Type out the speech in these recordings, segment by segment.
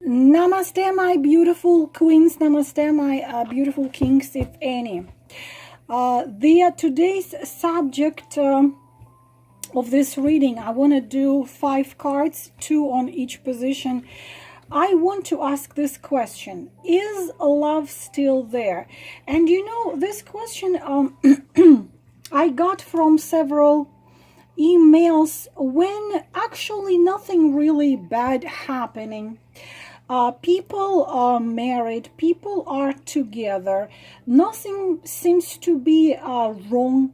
Namaste, my beautiful queens. Namaste, my beautiful kings, if any. Today's subject of this reading, I want to do 5 cards, 2 on each position. I want to ask this question: is love still there? And you know, this question I got from several emails when actually nothing really bad happening. People are married, people are together, nothing seems to be wrong,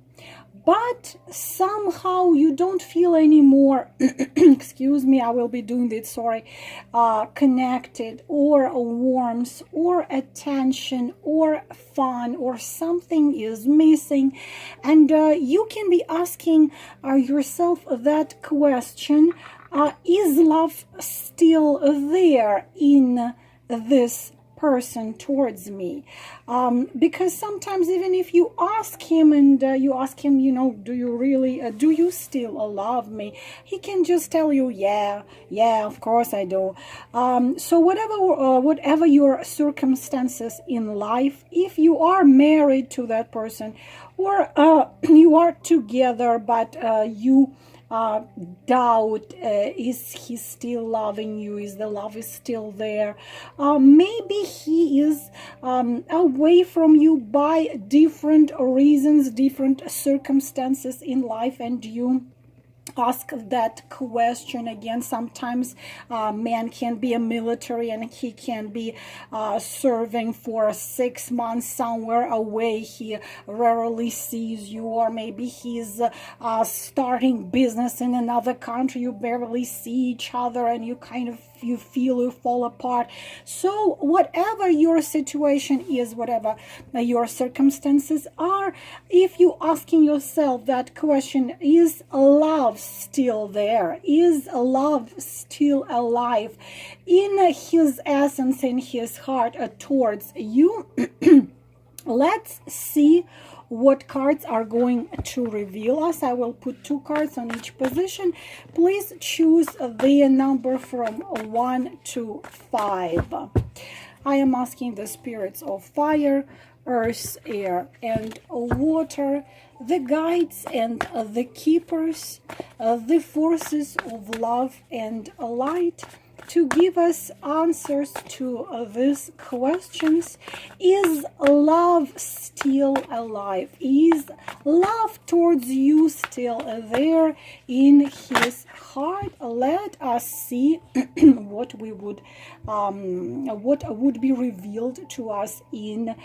but somehow you don't feel anymore excuse me, I will be doing this, sorry, connected, or warmth, or attention, or fun, or something is missing. And you can be asking yourself that question: is love still there in this person towards me? Because sometimes even if you ask him and you ask him, you know, do you really, do you still love me? He can just tell you, yeah, of course I do. So whatever your circumstances in life, if you are married to that person, or you are together, but you doubt, is he still loving you, is the love is still there, maybe he is away from you by different reasons, different circumstances in life, and you ask that question again. Sometimes man can be a military and he can be serving for 6 months somewhere away. He rarely sees you, or maybe he's starting business in another country. You barely see each other, and you feel you fall apart. So whatever your situation is, whatever your circumstances are, if you asking yourself that question, is love still there? Is love still alive in his essence, in his heart towards you? Let's see what cards are going to reveal us. I will put 2 cards on each position. Please choose the number from 1 to 5. I am asking the spirits of fire, earth, air, and water, the guides and the keepers, the forces of love and light, to give us answers to these questions. Is love still alive? Is love towards you still there in his heart? Let us see what would be revealed to us in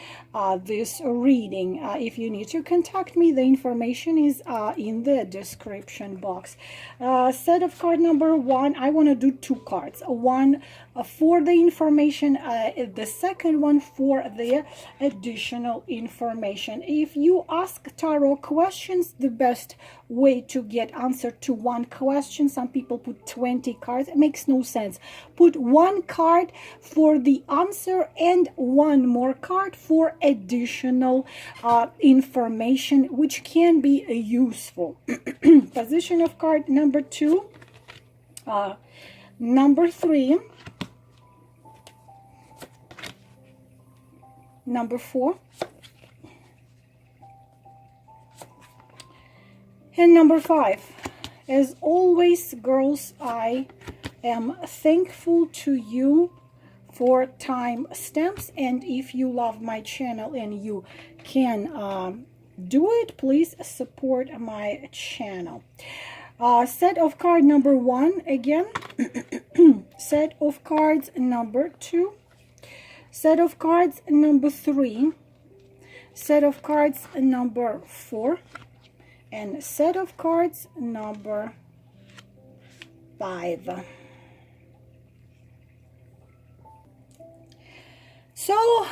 this reading. If you need to contact me, the information is in the description box. Set of card number 1, I want to do 2 cards. One for the information, the second one for the additional information. If you ask tarot questions, the best way to get answer to one question, some people put 20 cards. It makes no sense. Put 1 card for the answer and 1 more card for additional information, which can be useful. Position of card number 2, number 3, number 4, and number 5. As always, girls, I am thankful to you for time stamps, and if you love my channel and you can do it, please support my channel. Set of card number 1 again. Set of cards number 2, set of cards number 3, set of cards number 4, and set of cards number 5. So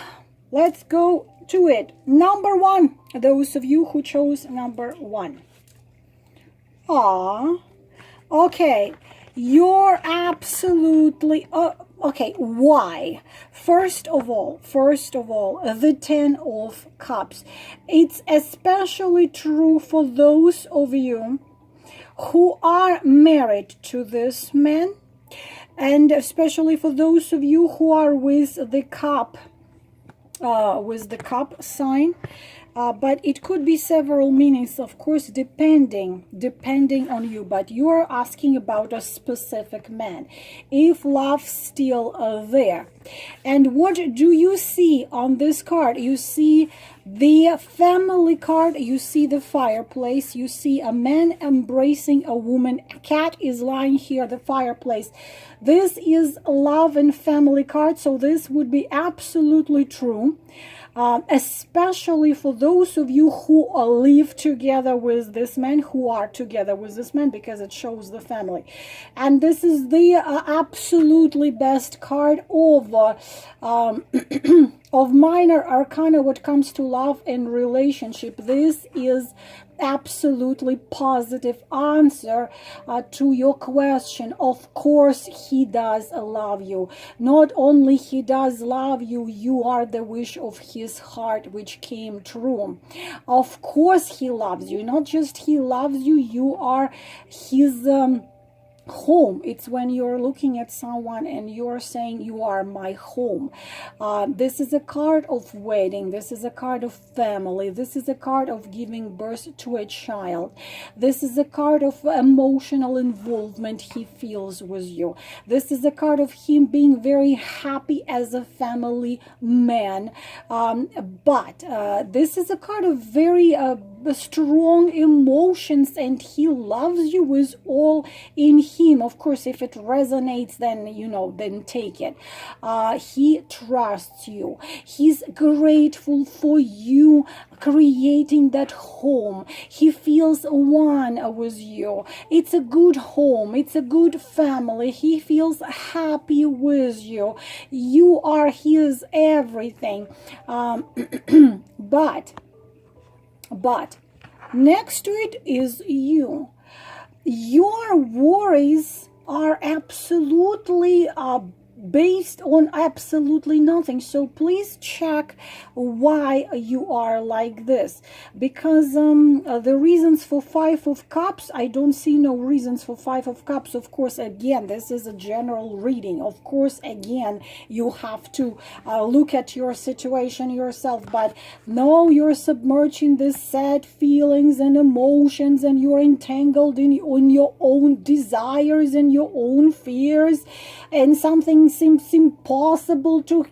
let's go to it. Number 1, those of you who chose number 1. Okay, you're absolutely okay. Why? First of all, the 10 of Cups. It's especially true for those of you who are married to this man, And especially for those of you who are with the cup sign, but it could be several meanings, of course, depending on you. But you are asking about a specific man, if love's still there. And what do you see on this card? You see the family card, you see the fireplace, you see a man embracing a woman, a cat is lying here, the fireplace. This is love and family card, so this would be absolutely true. Especially for those of you who live together with this man, who are together with this man, because it shows the family. And this is the absolutely best card of of minor arcana when it comes to love and relationship. This is absolutely positive answer to your question. Of course he does love you. Not only he does love you, you are the wish of his heart which came true. Of course he loves you. Not just he loves you, you are his home. It's when you're looking at someone and you're saying, you are my home. This is a card of wedding. This is a card of family. This is a card of giving birth to a child. This is a card of emotional involvement he feels with you. This is a card of him being very happy as a family man. But this is a card of very strong emotions, and he loves you with all in him. Of course, if it resonates, then then take it. He trusts you. He's grateful for you creating that home. He feels one with you. It's a good home. It's a good family. He feels happy with you. You are his everything. But next to it is you. Your worries are absolutely based on absolutely nothing. So please check why you are like this, because the reasons for Five of Cups, I don't see no reasons for Five of Cups. Of course, again, this is a general reading. Of course, again, you have to look at your situation yourself, but no, you're submerging these sad feelings and emotions, and you're entangled in your own desires and your own fears, and something seems impossible to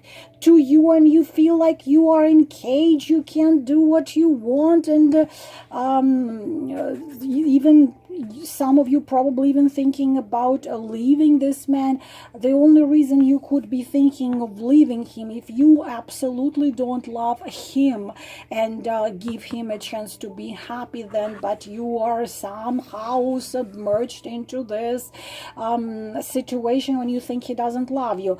you, and you feel like you are in cage. You can't do what you want, and even some of you probably even thinking about leaving this man. The only reason you could be thinking of leaving him, if you absolutely don't love him and give him a chance to be happy, then, but you are somehow submerged into this situation when you think he doesn't love you,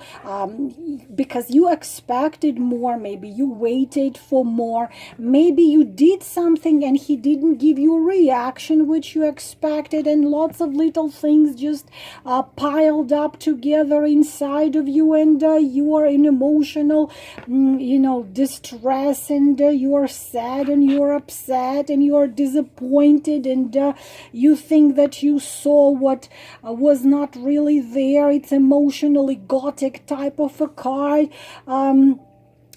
because you expected more. Maybe you waited for more. Maybe you did something and he didn't give you a reaction which you expected, and lots of little things just piled up together inside of you, and you are in emotional distress, and you are sad, and you are upset, and you are disappointed, and you think that you saw what was not really there. It's emotionally gothic type of a card.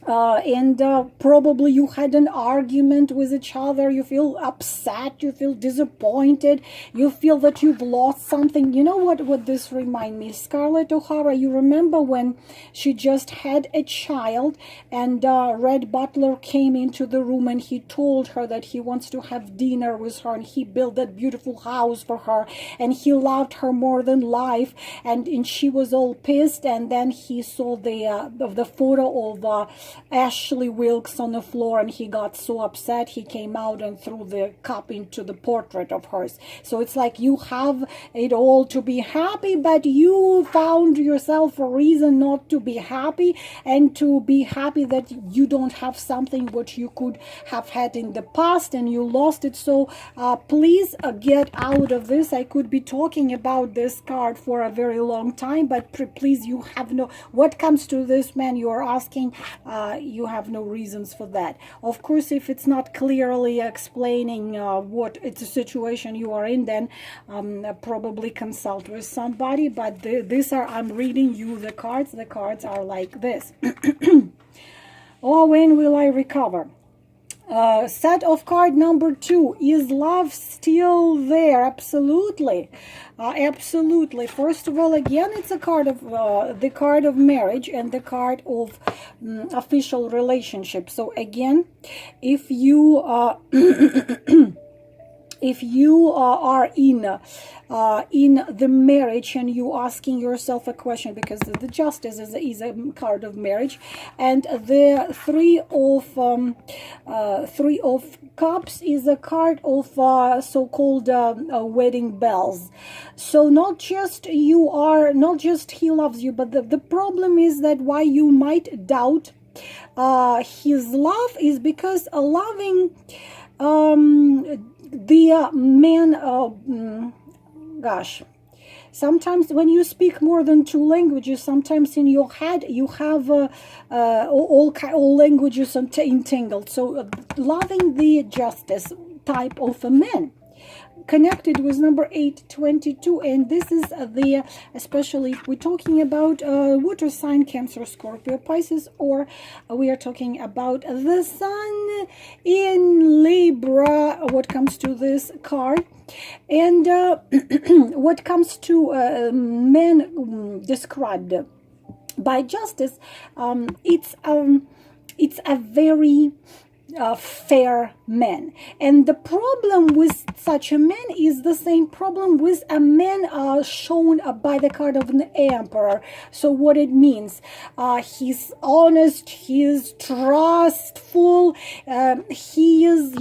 And probably you had an argument with each other. You feel upset, you feel disappointed, you feel that you've lost something. You know what this reminds me? Scarlett O'Hara, you remember when she just had a child, and Red Butler came into the room, and he told her that he wants to have dinner with her, and he built that beautiful house for her, and he loved her more than life, and she was all pissed. And then he saw the photo of Ashley Wilkes on the floor, and he got so upset he came out and threw the cup into the portrait of hers. So it's like you have it all to be happy, but you found yourself a reason not to be happy, and to be happy that you don't have something what you could have had in the past, and you lost it. So please get out of this. I could be talking about this card for a very long time, but please, you have no, what comes to this man, you are asking you have no reasons for that. Of course, if it's not clearly explaining what it's a situation you are in, then probably consult with somebody. But these are, I'm reading you the cards. The cards are like this. Oh, when will I recover? Set of card number 2. Is love still there? Absolutely. Absolutely. First of all, again, it's a card of the card of marriage and the card of official relationship. So again, if you if you are in the marriage and you asking yourself a question, because the justice is a card of marriage, and the three of cups is a card of so-called wedding bells. So not just he loves you, but the problem is that why you might doubt his love is because loving the man, gosh, sometimes when you speak more than 2 languages, sometimes in your head you have all languages entangled. So loving the justice type of a man connected with number 822, and this is the, especially if we're talking about water sign, Cancer, Scorpio, Pisces, or we are talking about the sun in Libra, what comes to this card. And what comes to men described by justice, it's a very fair man, and the problem with such a man is the same problem with a man shown by the card of an emperor. So what it means, he's honest, he's trustful, he is,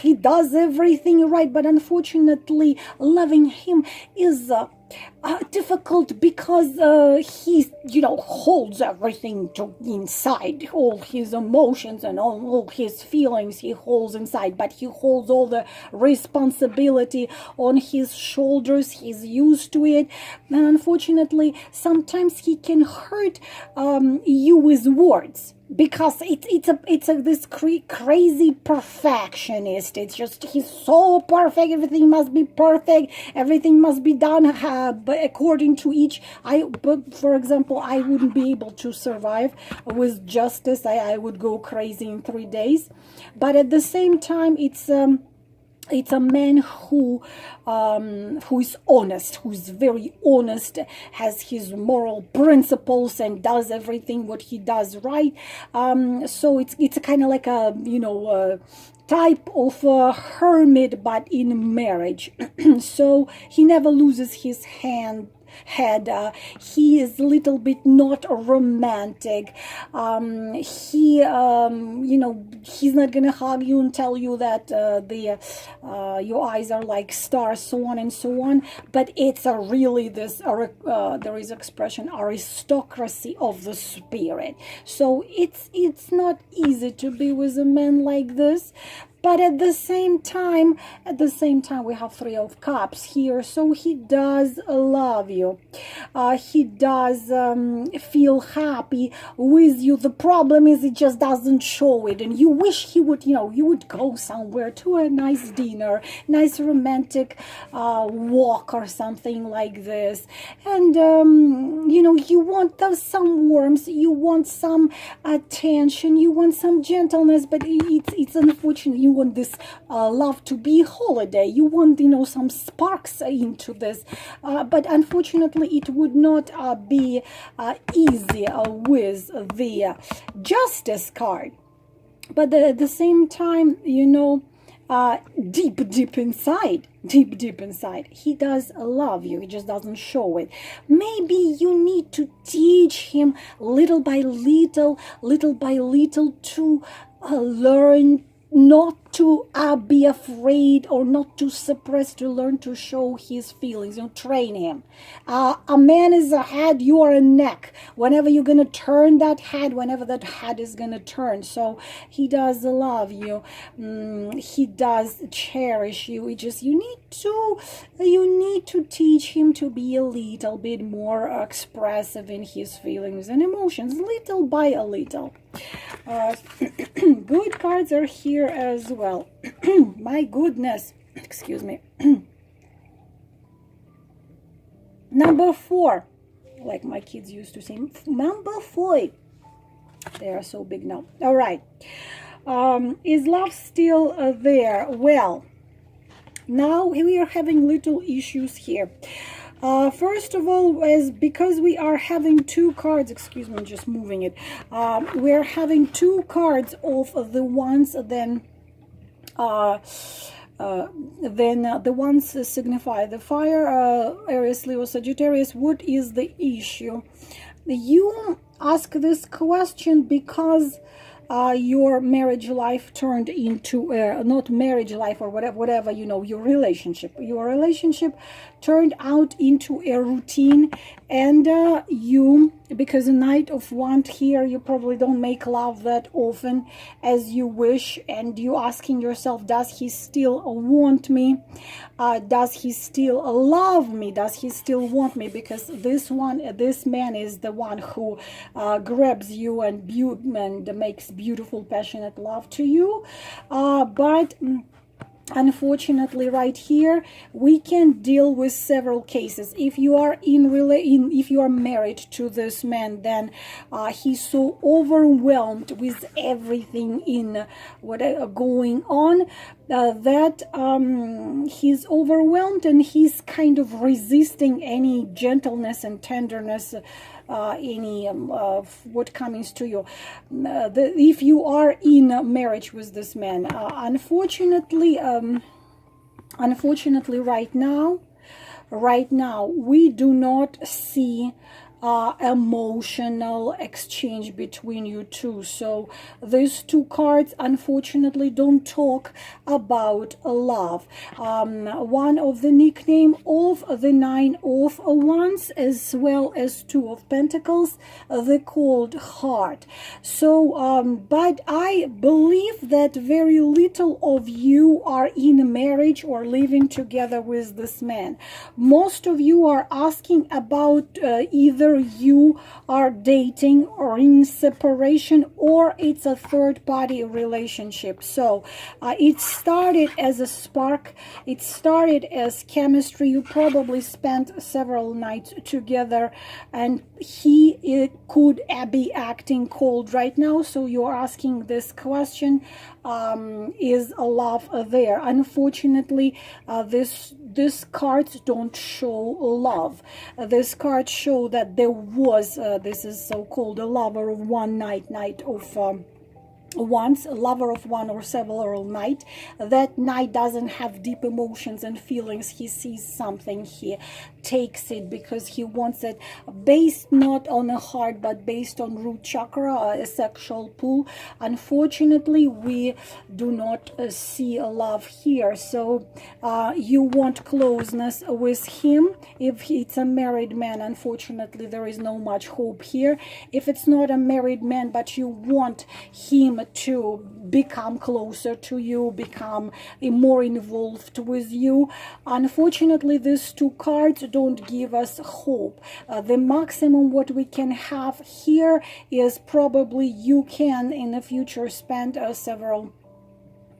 he does everything right, but unfortunately loving him is difficult because he holds everything inside, all his emotions and all his feelings he holds inside, but he holds all the responsibility on his shoulders. He's used to it, and unfortunately sometimes he can hurt you with words, because it's this crazy perfectionist. It's just, he's so perfect, everything must be perfect, everything must be done but according to each. For example, I wouldn't be able to survive with justice. I would go crazy in 3 days. But at the same time, it's a man who is honest, who's very honest, has his moral principles, and does everything what he does right. So it's a kind of like a type of hermit, but in marriage. So he never loses his head. He is a little bit not romantic. He's not gonna hug you and tell you that your eyes are like stars, so on and so on. But it's really this there is expression aristocracy of the spirit. So it's not easy to be with a man like this. But at the same time, we have 3 of Cups here. So he does love you. He does feel happy with you. The problem is it just doesn't show it. And you wish he would, you would go somewhere to a nice dinner, nice romantic walk or something like this. And, you want some warmth, you want some attention, you want some gentleness, but it's unfortunate. You want this love to be holiday. You want, some sparks into this. But unfortunately, it would not be easy with the Justice card. But at the same time, deep inside, he does love you. He just doesn't show it. Maybe you need to teach him little by little to learn not to be afraid, or not to suppress, to learn to show his feelings. Train him. A man is a head, you are a neck. Whenever you're going to turn that head, whenever that head is going to turn. So he does love you. He does cherish you. You need to teach him to be a little bit more expressive in his feelings and emotions, little by a little. Good cards are here as well. My goodness, excuse me. Number 4, like my kids used to say, number 4. They are so big now. All right. Is love still there? Well, now we are having little issues here. First of all, because we are having 2 cards, excuse me, just moving it. We are having 2 cards of the ones, then the ones signify the fire, Aries, Leo, Sagittarius. What is the issue? You ask this question because your marriage life turned into not marriage life or whatever, you know, your relationship turned out into a routine, and you, because the Knight of Wands here, you probably don't make love that often as you wish, and you asking yourself, does he still want me? Does he still love me? Does he still want me? Because this man is the one who grabs you and makes beautiful, passionate love to you, but unfortunately, right here, we can deal with several cases. If you are if you are married to this man, then he's so overwhelmed with everything in what going on that he's overwhelmed, and he's kind of resisting any gentleness and tenderness, any what comes to you. If you are in marriage with this man, unfortunately, right now we do not see emotional exchange between you two. So these 2 cards unfortunately don't talk about love. One of the nickname of the 9 of Wands, as well as 2 of Pentacles, the cold heart. So but I believe that very little of you are in marriage or living together with this man. Most of you are asking about either you are dating or in separation, or it's a third-party relationship. So it started as a spark, it started as chemistry. You probably spent several nights together, and he could be acting cold right now. So you're asking this question, is a love there? Unfortunately, this cards don't show love. This card show that there was this is so-called a lover of one night, Knight of Wands, a lover of one or several night. That night doesn't have deep emotions and feelings. He sees something, he takes it because he wants it, based not on a heart but based on root chakra, a sexual pull. Unfortunately, we do not see a love here. So you want closeness with him. If it's a married man, unfortunately there is no much hope here. If it's not a married man but you want him to become closer to you, become more involved with you, unfortunately these 2 cards don't give us hope. The maximum what we can have here is probably you can in the future spend several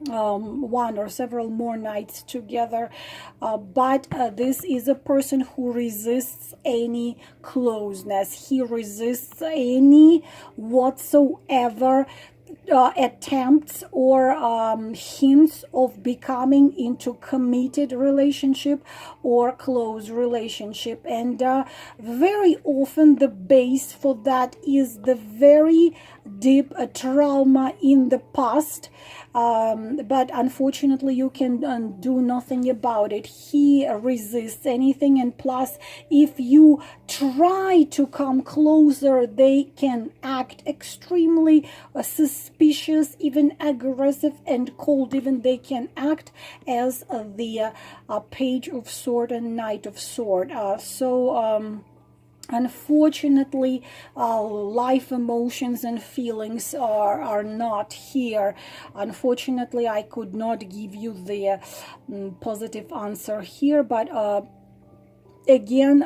one or several more nights together, but this is a person who resists any closeness. He resists any whatsoever attempts or hints of becoming into committed relationship or close relationship, and very often the base for that is the very deep trauma in the past, but unfortunately you can do nothing about it. He resists anything, and plus if you try to come closer, they can act extremely suspicious, even aggressive and cold. Even they can act as the Page of Sword and Knight of Sword. Unfortunately, life emotions and feelings are not here. Unfortunately, I could not give you the positive answer here, but again,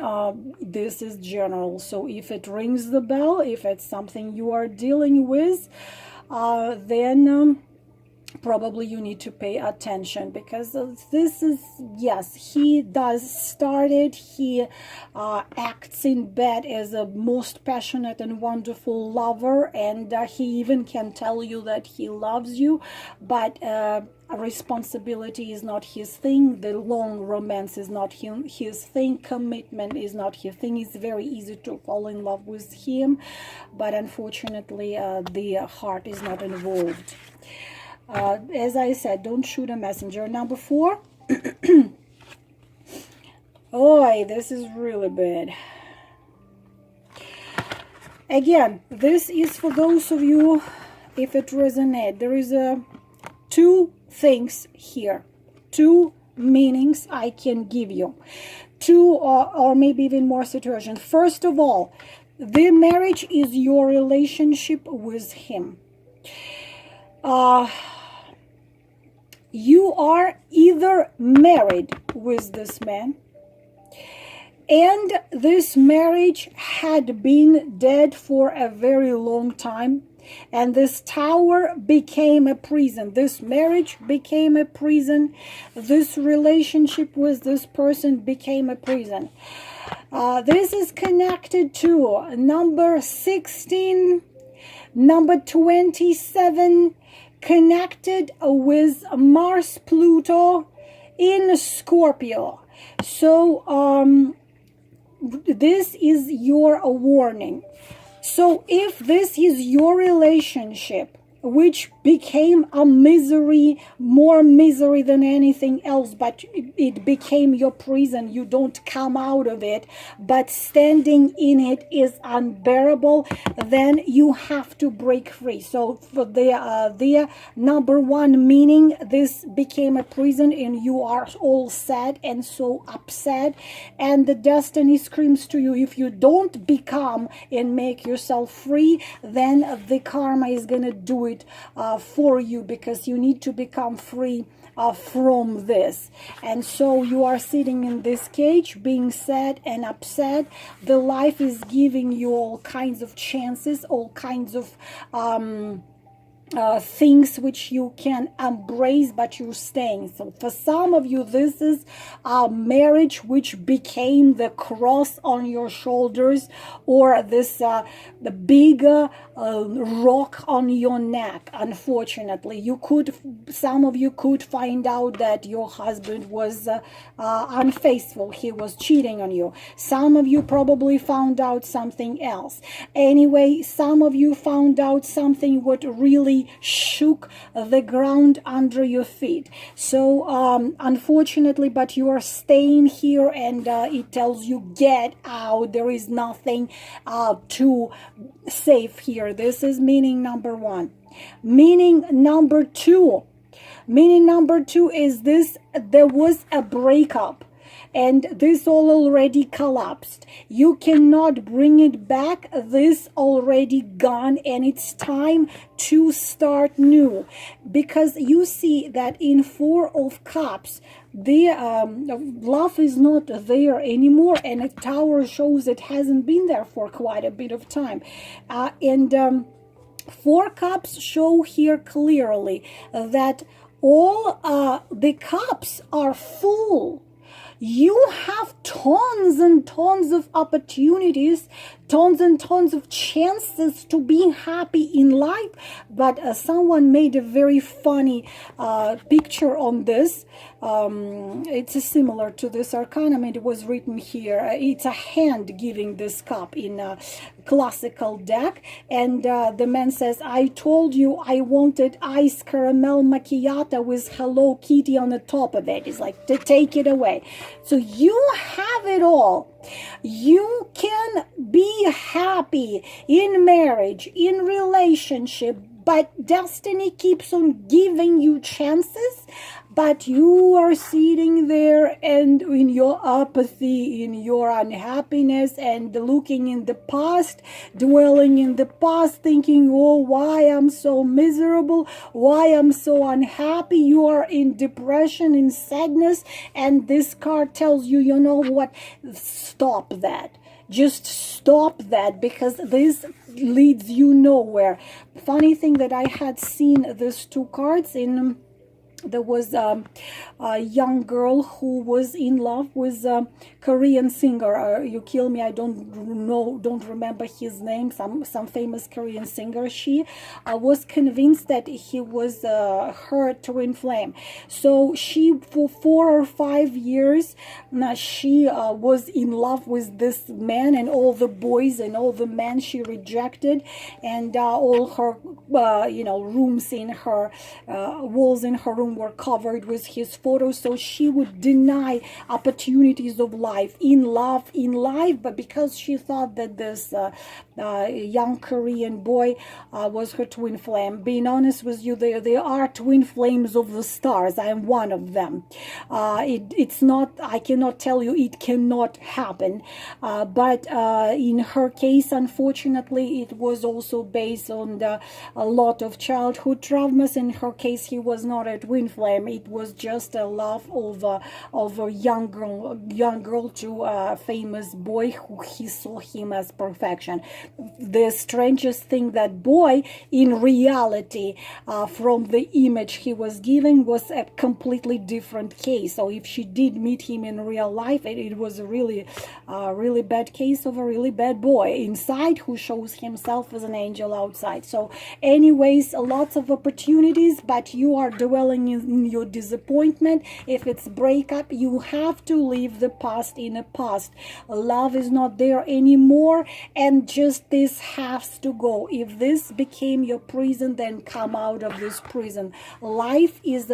this is general. So if it rings the bell, if it's something you are dealing with, then probably you need to pay attention, because this is, yes, he does start it. He acts in bed as a most passionate and wonderful lover, and he even can tell you that he loves you, but responsibility is not his thing. The long romance is not his thing. Commitment is not his thing. It's very easy to fall in love with him, but unfortunately the heart is not involved. As I said, don't shoot a messenger. Number 4. Oh, this is really bad. Again, this is for those of you, if it resonates. There is two things here, 2 meanings I can give you, 2 or maybe even more situations. First of all, the marriage is your relationship with him. You are either married with this man, and this marriage had been dead for a very long time, and this tower became a prison. This marriage became a prison. This relationship with this person became a prison. This is connected to number 16, number 27, connected with Mars Pluto in Scorpio. So this is your warning. So if this is your relationship, which became a misery, more misery than anything else, but it became your prison, you don't come out of it, but standing in it is unbearable, then you have to break free. So for the number 1 meaning, this became a prison and you are all sad and so upset, and the destiny screams to you, if you don't become and make yourself free, then the karma is gonna do it for you, because you need to become free from this. And so you are sitting in this cage being sad and upset. The life is giving you all kinds of chances, all kinds of things which you can embrace, but you're staying. So for some of you, this is a marriage which became the cross on your shoulders, or this the bigger rock on your neck. Unfortunately, some of you could find out that your husband was unfaithful. He was cheating on you. Some of you probably found out something else. Anyway, some of you found out something what really shook the ground under your feet. So unfortunately, but you are staying here, and it tells you get out. There is nothing to save here. This is meaning number 1. Meaning number 2. Meaning number 2 is this: there was a breakup, and this all already collapsed. You cannot bring it back. This already gone, and it's time to start new. Because you see that in 4 of Cups, the love is not there anymore, and a tower shows it hasn't been there for quite a bit of time. And 4 Cups show here clearly that all the cups are full. You have tons and tons of opportunities, tons and tons of chances to be happy in life. But someone made a very funny picture on this. It's similar to this arcana. It was written here. It's a hand giving this cup in a classical deck. And the man says, I told you I wanted iced caramel macchiato with Hello Kitty on the top of it. It's like, to take it away. So you have it all. You can be happy in marriage, in relationship, but destiny keeps on giving you chances, but you are sitting there and in your apathy, in your unhappiness, and looking in the past, dwelling in the past, thinking, oh, why I'm so miserable, why I'm so unhappy. You are in depression, in sadness, and this card tells you, you know what, stop that. Just stop that, because this leads you nowhere. Funny thing that I had seen these two cards in. There was a young girl who was in love with a Korean singer. You kill me, I don't remember his name. Some famous Korean singer. She was convinced that he was her twin flame. So she, for 4 or 5 years, she was in love with this man, and all the boys and all the men she rejected, and all her rooms in her walls in her room were covered with his photos. So she would deny opportunities of life in life, but because she thought that this young Korean boy was her twin flame. Being honest with you, they are twin flames of the stars. I am one of them. It's not, I cannot tell you it cannot happen, but in her case, unfortunately, it was also based on a lot of childhood traumas. In her case, he was not a twin flame. It was just a love of a young girl to a famous boy who he saw him as perfection. The strangest thing, that boy in reality, from the image he was given, was a completely different case. So if she did meet him in real life, it was a really bad case of a really bad boy inside, who shows himself as an angel outside. So anyways, lots of opportunities, but you are dwelling in your disappointment. If it's breakup, you have to leave the past in the past. Love is not there anymore, and just this has to go. If this became your prison, then come out of this prison. Life is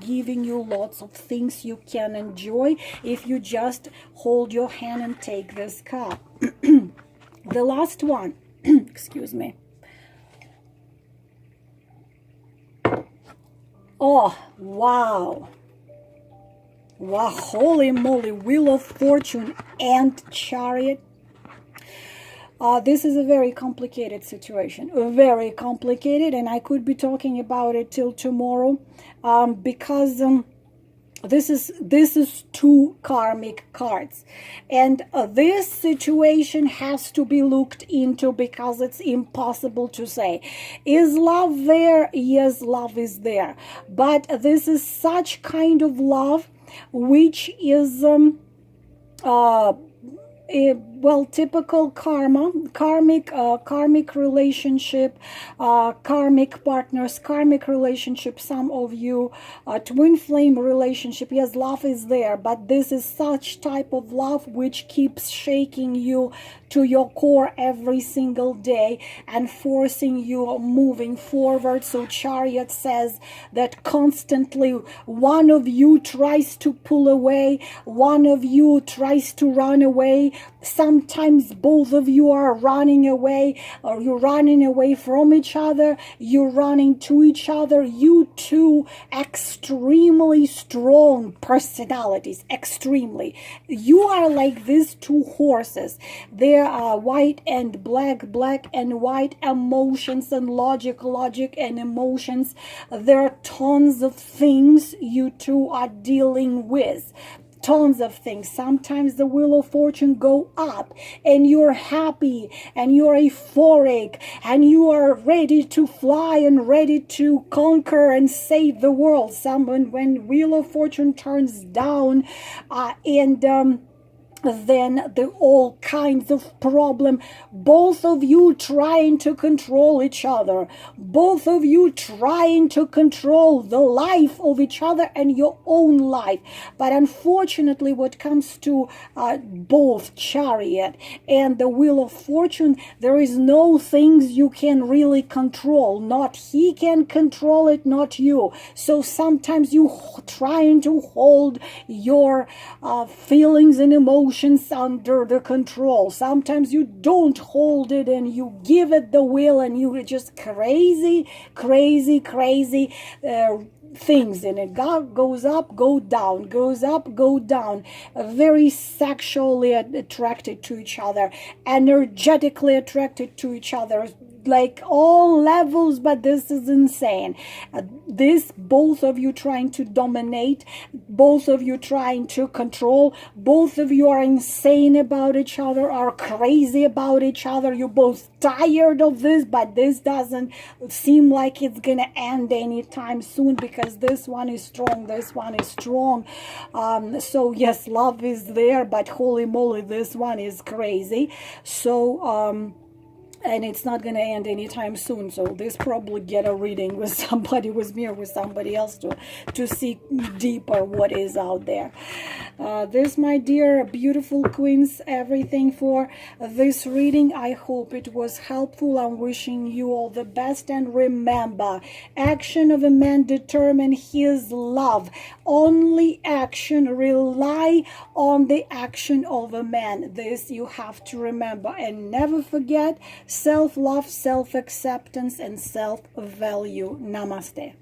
giving you lots of things you can enjoy if you just hold your hand and take this cup. The last one, excuse me. Oh, wow. Wow, holy moly, Wheel of Fortune and Chariot. This is a very complicated situation, very complicated, and I could be talking about it till tomorrow, because this is two karmic cards, and this situation has to be looked into, because it's impossible to say. Is love there? Yes, love is there, but this is such kind of love which is well, typical karmic relationship, karmic partners, karmic relationship, some of you, twin flame relationship. Yes, love is there, but this is such type of love which keeps shaking you to your core every single day and forcing you moving forward. So Chariot says that constantly one of you tries to pull away, one of you tries to run away. Sometimes both of you are running away, or you're running away from each other, you're running to each other. You two extremely strong personalities, extremely. You are like these two horses. There are white and black, black and white, emotions and logic and emotions. There are tons of things you two are dealing with. Tons of things. Sometimes the Wheel of Fortune go up and you're happy and you're euphoric and you are ready to fly and ready to conquer and save the world. When Wheel of Fortune turns down, then the all kinds of problem, both of you trying to control each other, both of you trying to control the life of each other and your own life. But unfortunately, what comes to both Chariot and the Wheel of Fortune, there is no things you can really control. Not he can control it, not you. So sometimes you trying to hold your feelings and emotions under the control. Sometimes you don't hold it and you give it the will, and you just crazy things, and it goes up, go down, goes up, go down. Very sexually attracted to each other, energetically attracted to each other. like all levels, but this is insane. This, both of you trying to dominate, both of you trying to control, both of you are insane about each other, are crazy about each other. You're both tired of this, but this doesn't seem like it's gonna end anytime soon, because this one is strong, this one is strong. So yes, love is there, but holy moly, this one is crazy. So and it's not going to end anytime soon. So this probably get a reading with somebody, with me or with somebody else, to see deeper what is out there. This, my dear beautiful queens, everything for this reading. I hope it was helpful. I'm wishing you all the best, and remember, action of a man determine his love. Only action, rely on the action of a man. This you have to remember, and never forget self-love, self-acceptance, and self-value. Namaste.